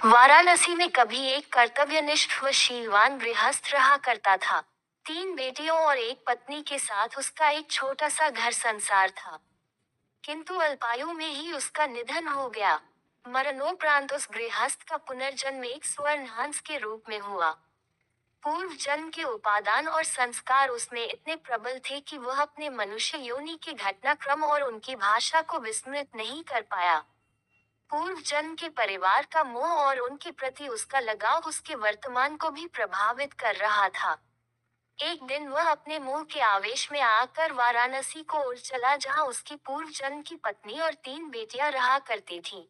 वाराणसी में कभी एक कर्तव्यनिष्ठ व शीलवान गृहस्थ रहा करता था। 3 बेटियों और एक पत्नी के साथ उसका एक छोटा सा घर संसार था। किंतु अल्पायु में ही उसका निधन हो गया। मरणोपरांत उस गृहस्थ का पुनर्जन्म एक स्वर्ण हंस के रूप में हुआ। पूर्व जन्म के उपादान और संस्कार उसमें इतने प्रबल थे कि वह अपने मनुष्य योनि के घटनाक्रम और उनकी भाषा को विस्मृत नहीं कर पाया। पूर्व जन्म के परिवार का मोह और उनके प्रति उसका लगाव उसके वर्तमान को भी प्रभावित कर रहा था। एक दिन वह अपने मोह के आवेश में आकर वाराणसी को उड़ चला, जहां उसकी पूर्व जन्म की पत्नी और 3 बेटियां रहा करती थीं।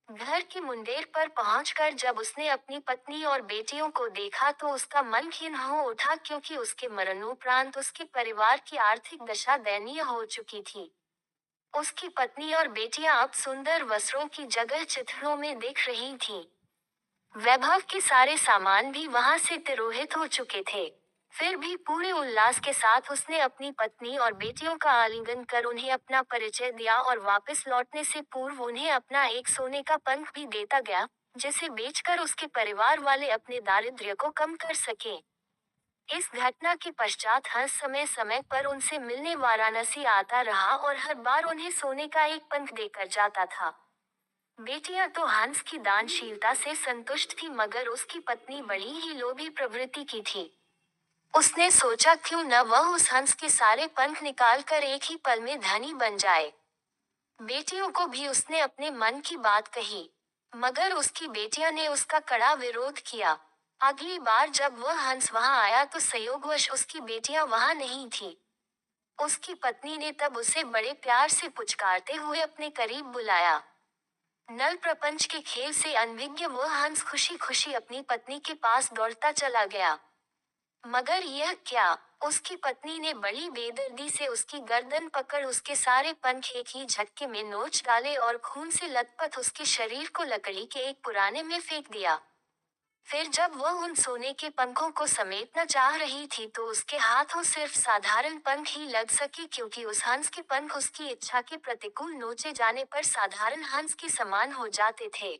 घर के मुंडेर पर पहुंचकर जब उसने अपनी पत्नी और बेटियों को देखा तो उसका मन खिन्न हो उठा, क्योंकि उसके मरणोपरांत उसके परिवार की आर्थिक दशा दयनीय हो चुकी थी। उसकी पत्नी और बेटियां अब सुंदर वस्त्रों की जगह चिथड़ों में दिख रही थीं। वैभव के सारे सामान भी वहां से तिरोहित हो चुके थे। फिर भी पूरे उल्लास के साथ उसने अपनी पत्नी और बेटियों का आलिंगन कर उन्हें अपना परिचय दिया और वापस लौटने से पूर्व उन्हें अपना एक सोने का पंख भी देता गया, जिसे बेचकर उसके परिवार वाले अपने दारिद्र्य को कम कर सकें। इस घटना के पश्चात हंस समय समय पर उनसे मिलने वाराणसी आता रहा और हर बार उन्हें सोने का एक पंख देकर जाता था। बेटियां तो हंस की दानशीलता से संतुष्ट थी, मगर उसकी पत्नी बड़ी ही लोभी प्रवृत्ति की थी। उसने सोचा क्यों न वह उस हंस के सारे पंख निकालकर एक ही पल में धनी बन जाए। बेटियों को भी उसने अपने मन की बात कही, मगर उसकी बेटियां ने उसका कड़ा विरोध किया। अगली बार जब वह हंस वहां आया तो संयोगवश उसकी बेटियां वहां नहीं थी। उसकी पत्नी ने तब उसे बड़े प्यार से पुचकारते हुए अपने करीब बुलाया। नल प्रपंच के खेल से अनभिज्ञ वह हंस खुशी खुशी अपनी पत्नी के पास दौड़ता चला गया। मगर यह क्या, उसकी पत्नी ने बड़ी बेदर्दी से उसकी गर्दन पकड़ उसके सारे पंख एक ही झटके में नोच डाले और खून से लथपथ उसके शरीर को लकड़ी के एक पुराने में फेंक दिया। फिर जब वह उन सोने के पंखों को समेटना चाह रही थी तो उसके हाथों सिर्फ साधारण पंख ही लग सके, क्योंकि उस हंस के पंख उसकी इच्छा के प्रतिकूल नोचे जाने पर साधारण हंस के समान हो जाते थे।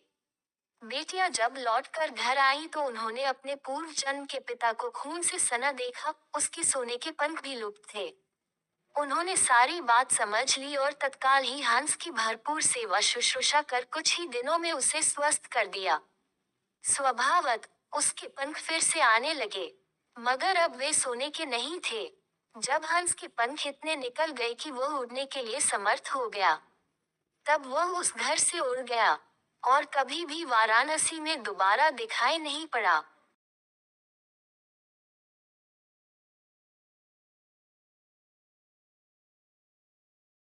बेटियां जब लौटकर घर आईं तो उन्होंने अपने पूर्व जन्म के पिता को खून से सना देखा, उसके सोने के पंख भी लुप्त थे। उन्होंने सारी बात समझ ली और तत्काल ही हंस की भरपूर सेवा शुश्रूषा कर कुछ ही दिनों में उसे स्वस्थ कर दिया। स्वभावत उसके पंख फिर से आने लगे, मगर अब वे सोने के नहीं थे। जब हंस के पंख इतने निकल गए कि वह उड़ने के लिए समर्थ हो गया, तब वह उस घर से उड़ गया और कभी भी वाराणसी में दोबारा दिखाई नहीं पड़ा।